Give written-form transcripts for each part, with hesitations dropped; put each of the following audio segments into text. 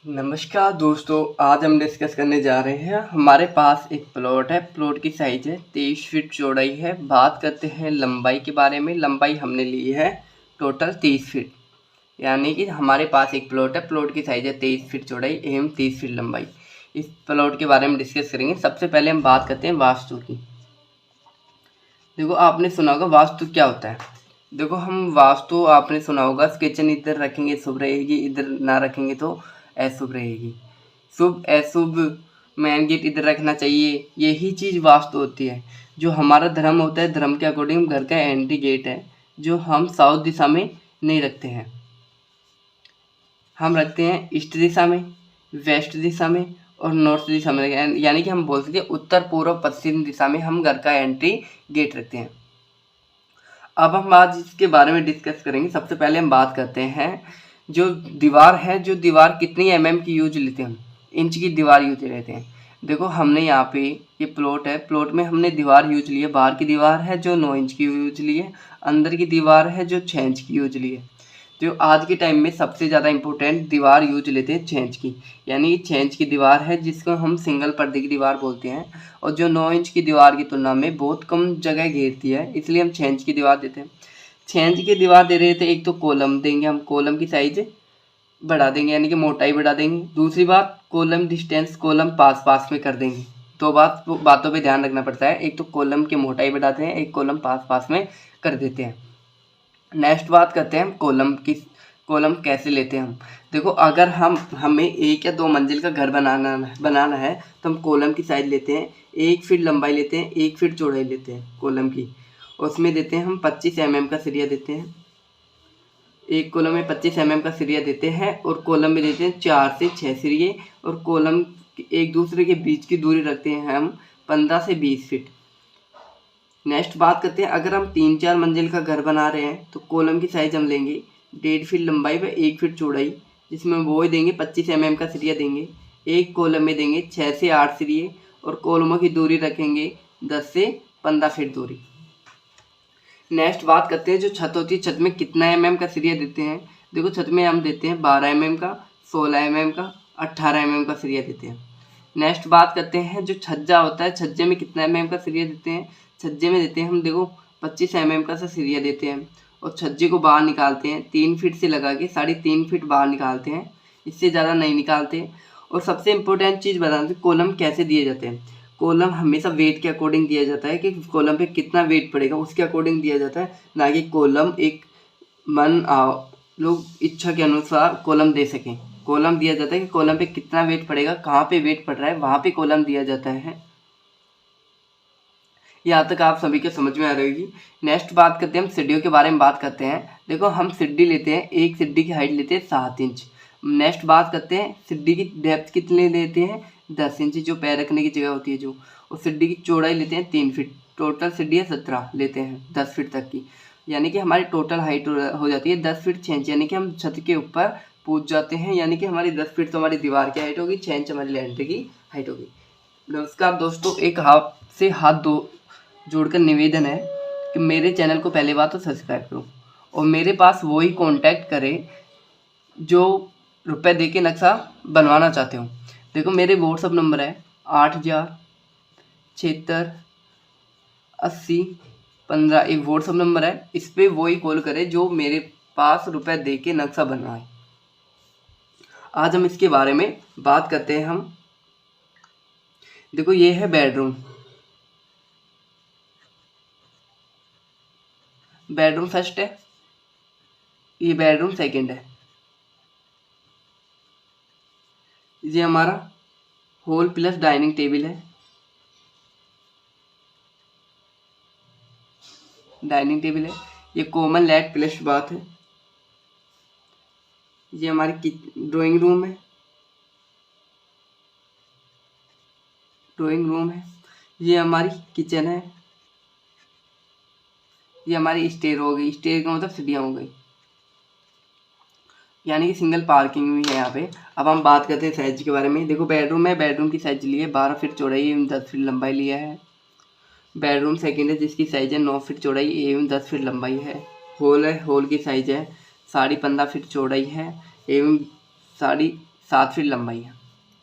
नमस्कार दोस्तों, आज हम डिस्कस करने जा रहे हैं। हमारे पास एक प्लॉट है। प्लॉट की साइज है 23 फीट चौड़ाई है। बात करते हैं लंबाई के बारे में। लंबाई हमने ली है टोटल 30 फीट, यानी कि हमारे पास एक प्लॉट है। प्लॉट की साइज है 23 फीट चौड़ाई एवं 30 फीट लंबाई। इस प्लॉट के बारे में डिस्कस करेंगे। सबसे पहले हम बात करते हैं वास्तु की। देखो, आपने सुना होगा वास्तु क्या होता है। देखो, हम वास्तु आपने सुना होगा, किचन इधर रखेंगे शुभ रहेगी, इधर ना रखेंगे तो अशुभ रहेगी। शुभ अशुभ, मेन गेट इधर रखना चाहिए, यही चीज़ वास्तु होती है। जो हमारा धर्म होता है, धर्म के अकॉर्डिंग घर का एंट्री गेट है जो हम साउथ दिशा में नहीं रखते हैं, हम रखते हैं ईस्ट दिशा में, वेस्ट दिशा में और नॉर्थ दिशा में। यानी कि हम बोल सकते हैं उत्तर पूर्व पश्चिम दिशा में हम घर का एंट्री गेट रखते हैं। अब हम आज इसके बारे में डिस्कस करेंगे। सबसे पहले हम बात करते हैं जो दीवार है, जो दीवार कितनी एमएम की यूज लेते हैं हम, इंच की दीवार यूज लेते हैं। देखो, हमने यहाँ पे ये प्लॉट है, प्लॉट में हमने दीवार यूज ली है। बाहर की दीवार है जो 9 इंच की यूज ली है, अंदर की दीवार है जो 6 इंच की यूज ली है। जो आज के टाइम में सबसे ज़्यादा इम्पोर्टेंट दीवार यूज लेते हैं 6 इंच की, यानी 6 इंच की दीवार है जिसको हम सिंगल पर्दे की दीवार बोलते हैं, और जो 9 इंच की दीवार की तुलना में बहुत कम जगह घेरती है, इसलिए हम 6 इंच की दीवार देते हैं। 6 इंच की दीवार दे रहे थे, एक तो कॉलम देंगे हम, कॉलम की साइज बढ़ा देंगे यानी कि मोटाई बढ़ा देंगे। दूसरी बात, कॉलम डिस्टेंस कॉलम पास पास में कर देंगे। दो बातों पे ध्यान रखना पड़ता है, एक तो कॉलम की मोटाई बढ़ाते हैं, एक कॉलम पास पास में कर देते हैं। नेक्स्ट बात करते हैं हम कॉलम की। कॉलम कैसे लेते हैं हम। देखो, अगर हमें 1 या 2 मंजिल का घर बनाना है तो हम कॉलम की साइज लेते हैं, 1 फीट लंबाई लेते हैं, 1 फीट चौड़ाई लेते हैं कॉलम की। उसमें देते हैं हम 25 mm का सरिया देते हैं। एक कॉलम में 25 mm का सरिया देते हैं और कॉलम में देते हैं 4 से 6 सरिये, और कॉलम एक दूसरे के बीच की दूरी रखते हैं हम 15 से 20 फीट। नेक्स्ट बात करते हैं, अगर हम 3-4 मंजिल का घर बना रहे हैं तो कॉलम की साइज हम लेंगे 1.5 फीट लंबाई व 1 फीट चौड़ाई, जिसमें वो देंगे 25 mm का सरिया देंगे। एक कॉलम में देंगे 6 से 8 सरिये और कॉलमों की दूरी रखेंगे 10 से 15 फीट दूरी। नेक्स्ट बात करते हैं जो छत होती है, छत में कितना mm का सरिया देते हैं। देखो, छत में हम देते हैं 12 mm का, 16 mm का, 18 mm का सरिया देते हैं। नेक्स्ट बात करते हैं जो छज्जा होता है, छज्जे में कितना mm का सरिया देते हैं। छज्जे में देते हैं हम, देखो 25 mm का सरिया देते हैं, और छज्जे को बाहर निकालते हैं 3 फीट से लगा के 3.5 फीट बाहर निकालते हैं, इससे ज़्यादा नहीं निकालते। और सबसे इम्पोर्टेंट चीज़ बता दें, कॉलम कैसे दिए जाते हैं। कॉलम हमेशा वेट के अकॉर्डिंग दिया जाता है कि कॉलम पे कितना वेट पड़ेगा उसके अकॉर्डिंग दिया जाता है, ना कि कॉलम एक लोग इच्छा के अनुसार कॉलम दे सकें। कॉलम दिया जाता है कि कॉलम पे कितना वेट पड़ेगा, कहाँ पे वेट पड़ रहा है वहाँ पे कॉलम दिया जाता है। यहाँ तक आप सभी के समझ में आ रही होगी। नेक्स्ट बात करते हैं हम सीढ़ियों के बारे में बात करते हैं। देखो, हम सीढ़ी लेते हैं, एक सीढ़ी की हाइट लेते हैं 7 इंच। नेक्स्ट बात करते हैं सीढ़ी की डेप्थ कितनी लेते हैं, 10 इंच, जो पैर रखने की जगह होती है जो। और सीढ़ी की चौड़ाई लेते हैं 3 फीट। टोटल सीढ़ी 17 लेते हैं 10 फीट तक की, यानी कि हमारी टोटल हाइट हो जाती है 10 फीट 6 इंच, यानी कि हम छत के ऊपर पहुँच जाते हैं। यानी कि हमारी 10 फीट तो हमारी दीवार की हाइट होगी, 6 इंच हमारी लेंटर की हाइट होगी। नमस्कार दोस्तों, एक हाथ से हाथ जोड़कर निवेदन है कि मेरे चैनल को पहली बात तो सब्सक्राइब करो, और मेरे पास वही कांटेक्ट करें जो रुपए दे के नक्शा बनवाना चाहते हो। देखो, मेरे व्हाट्सअप नंबर है 80768015, एक व्हाट्सअप नंबर है, इस पर वही कॉल करें जो मेरे पास रुपए दे के नक्शा बनवाए। आज हम इसके बारे में बात करते हैं हम। देखो, ये है बेडरूम। बेडरूम फर्स्ट है, ये बेडरूम सेकंड है। ये हमारा हॉल प्लस डाइनिंग टेबल है। डाइनिंग टेबल है, ये कॉमन लैट प्लस बाथ है। ये हमारी ड्राइंग रूम है। ड्राइंग रूम है, ये हमारी किचन है। ये हमारी स्टेयर हो गई, स्टेयर का मतलब सीढ़ियाँ हो गई, यानी कि सिंगल पार्किंग भी है यहाँ पे। अब हम बात करते हैं साइज के बारे में। देखो, बेडरूम है, बेडरूम की साइज ली है 12 फीट चौड़ाई एवं 10 फीट लंबाई लिया है। बेडरूम सेकंड है, जिसकी साइज है 9 फीट चौड़ाई एवं 10 फीट लंबाई है। हॉल है, हॉल की साइज है 15.5 फीट चौड़ाई है एवं 7 फीट लंबाई है।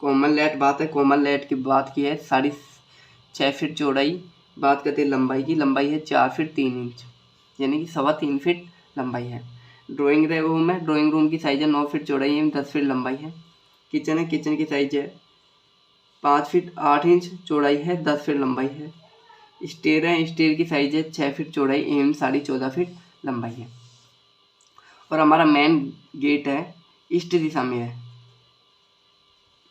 कॉमन लेट बात है, कॉमन लेट की बात की है 6.5 फीट चौड़ाई। बात करते हैं लंबाई की, लंबाई है 4 फीट 3 इंच, यानी कि 3.25 फीट लंबाई है। ड्राइंग रूम है, ड्राइंग रूम की साइज़ है 9 फीट चौड़ाई है, 10 फीट लंबाई है। किचन है, किचन की साइज़ है 5 फीट 8 इंच चौड़ाई है, 10 फीट लंबाई है। स्टेयर है, स्टेयर की साइज़ है 6 फीट चौड़ाई एवं 14.5 फीट लंबाई है। और हमारा मेन गेट है ईस्ट दिशा में है,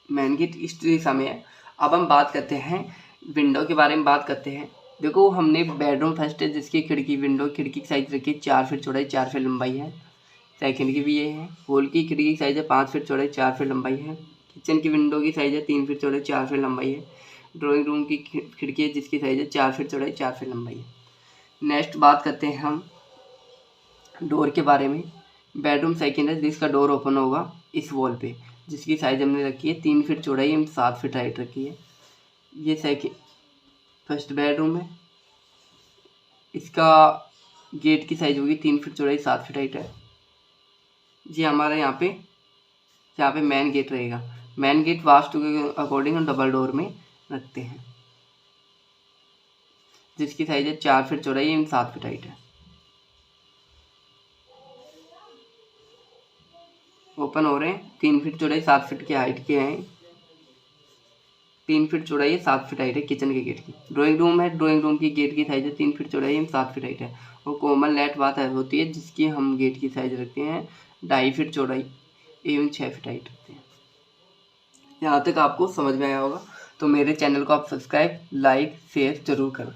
मेन गेट ईस्ट दिशा में है। अब हम बात करते हैं विंडो के बारे में बात करते हैं। देखो हमने बेडरूम फर्स्ट है जिसकी खिड़की की साइज़ रखी है 4 फीट चौड़ाई 4 फीट लंबाई है। सेकंड की भी ये है। हॉल की खिड़की की साइज़ है 5 फीट चौड़ाई 4 फीट लंबाई है। किचन की विंडो की साइज़ है 3 फीट चौड़ाई 4 फीट लंबाई है। ड्राइंग रूम की खिड़की है जिसकी साइज़ है 4 फीट चौड़ाई 4 फीट लंबाई है। नेक्स्ट बात करते हैं हम डोर के बारे में। बेडरूम सेकंड है जिसका डोर ओपन होगा इस वॉल पे, जिसकी साइज़ हमने रखी है 3 फीट चौड़ाई एवं 7 फीट हाइट रखी है। ये सेकंड फर्स्ट बेडरूम है, इसका गेट की साइज़ होगी 3 फीट चौड़ाई 7 फीट हाइट है। ये हमारा यहाँ पे मेन गेट रहेगा। मेन गेट वास्तु के अकॉर्डिंग हम डबल डोर में रखते हैं, जिसकी साइज़ है 4 फीट चौड़ाई एवं 7 फीट हाइट है। ओपन हो रहे हैं, 3 फीट चौड़ाई 7 फीट की हाइट के हैं। 3 फीट चौड़ाई है 7 फीट हाइट है किचन के गेट की। ड्राइंग रूम है, ड्राइंग रूम की गेट की साइज़ है 3 फीट चौड़ाई एवं 7 फीट हाइट है। और कॉमन लेट बात होती है जिसकी हम गेट की साइज़ रखते हैं 2.5 फीट चौड़ाई एवं 6 फीट हाइट रखते हैं। यहाँ तक आपको समझ में आया होगा, तो मेरे चैनल को आप सब्सक्राइब, लाइक, शेयर जरूर करें।